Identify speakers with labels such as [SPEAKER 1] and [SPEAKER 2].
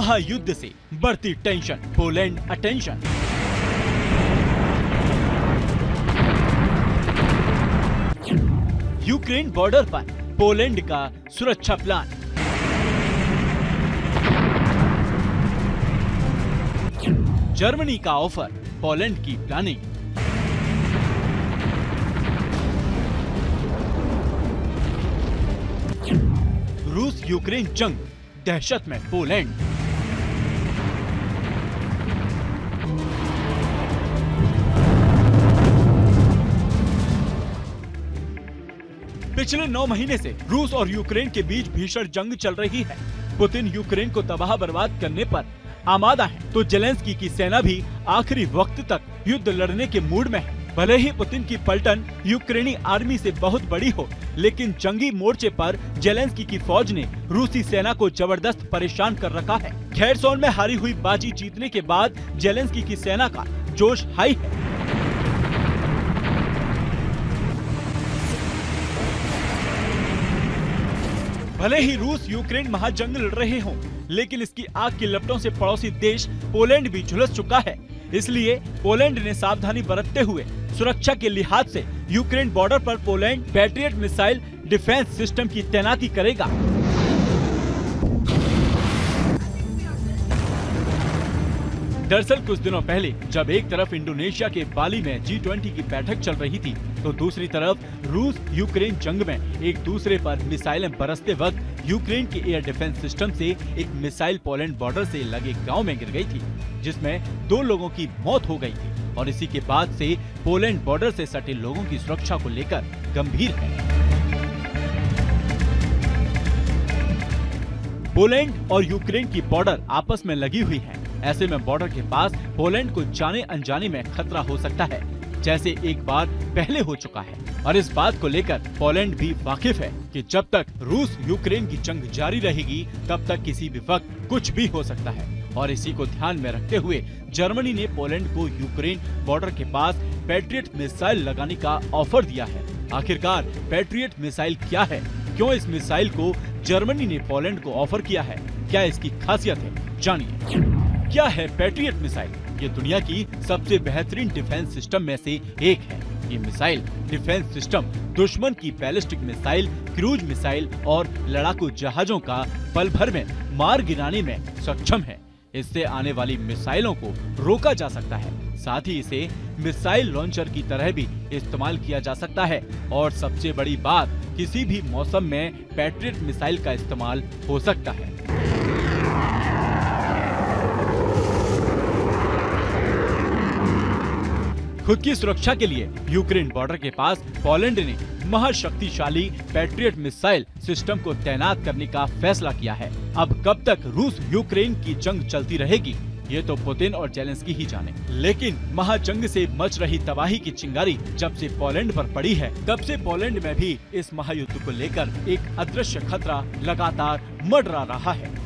[SPEAKER 1] महायुद्ध से बढ़ती tension, Poland attention. Ukraine border पर पोलैंड का सुरक्षा प्लान। जर्मनी का ऑफर, पोलैंड की प्लानिंग। रूस यूक्रेन जंग, दहशत में पोलैंड। पिछले 9 महीने से रूस और यूक्रेन के बीच भीषण जंग चल रही है। पुतिन यूक्रेन को तबाह बर्बाद करने पर आमादा है, तो जेलेंस्की की सेना भी आखिरी वक्त तक युद्ध लड़ने के मूड में है। भले ही पुतिन की पलटन यूक्रेनी आर्मी से बहुत बड़ी हो, लेकिन जंगी मोर्चे पर जेलेंस्की की फौज ने रूसी सेना को जबरदस्त परेशान कर रखा है। खेरसोन में हारी हुई बाजी जीतने के बाद जेलेंस्की की सेना का जोश हाई है। भले ही रूस यूक्रेन महाजंग लड़ रहे हों, लेकिन इसकी आग की लपटों से पड़ोसी देश पोलैंड भी झुलस चुका है। इसलिए पोलैंड ने सावधानी बरतते हुए सुरक्षा के लिहाज से यूक्रेन बॉर्डर पर Poland patriot missile defence system की तैनाती करेगा। दरअसल कुछ दिनों पहले जब एक तरफ इंडोनेशिया के बाली में G20 की बैठक चल रही थी, तो दूसरी तरफ रूस यूक्रेन जंग में एक दूसरे पर मिसाइलें बरसते वक्त यूक्रेन के एयर डिफेंस सिस्टम से एक मिसाइल पोलैंड बॉर्डर से लगे गांव में गिर गई थी, जिसमें 2 लोगों की मौत हो गई थी। और इसी के बाद से पोलैंड बॉर्डर से सटे लोगों की सुरक्षा को लेकर गंभीर है। पोलैंड और यूक्रेन की बॉर्डर आपस में लगी हुई है। ऐसे में बॉर्डर के पास पोलैंड को जाने अनजाने में खतरा हो सकता है, जैसे एक बार पहले हो चुका है। और इस बात को लेकर पोलैंड भी वाकिफ है कि जब तक रूस यूक्रेन की जंग जारी रहेगी, तब तक किसी भी वक्त कुछ भी हो सकता है। और इसी को ध्यान में रखते हुए जर्मनी ने पोलैंड को यूक्रेन बॉर्डर के पास पैट्रियट मिसाइल लगाने का ऑफर दिया है। आखिरकार पैट्रियट मिसाइल क्या है, क्यों इस मिसाइल को जर्मनी ने पोलैंड को ऑफर किया है, क्या इसकी खासियत है, जानिए। क्या है पैट्रियट मिसाइल? ये दुनिया की सबसे बेहतरीन डिफेंस सिस्टम में से एक है। ये मिसाइल डिफेंस सिस्टम दुश्मन की बैलिस्टिक मिसाइल, क्रूज मिसाइल और लड़ाकू जहाजों का पल भर में मार गिराने में सक्षम है। इससे आने वाली मिसाइलों को रोका जा सकता है। साथ ही इसे मिसाइल लॉन्चर की तरह भी इस्तेमाल किया जा सकता है। और सबसे बड़ी बात, किसी भी मौसम में पैट्रियट मिसाइल का इस्तेमाल हो सकता है। खुद की सुरक्षा के लिए यूक्रेन बॉर्डर के पास पोलैंड ने महाशक्तिशाली पैट्रियट मिसाइल सिस्टम को तैनात करने का फैसला किया है। अब कब तक रूस यूक्रेन की जंग चलती रहेगी, ये तो पुतिन और जेलेंस्की ही जाने। लेकिन महाजंग से मच रही तबाही की चिंगारी जब से पोलैंड पर पड़ी है, तब से पोलैंड में भी इस महायुद्ध को लेकर एक अदृश्य खतरा लगातार मंडरा रहा है।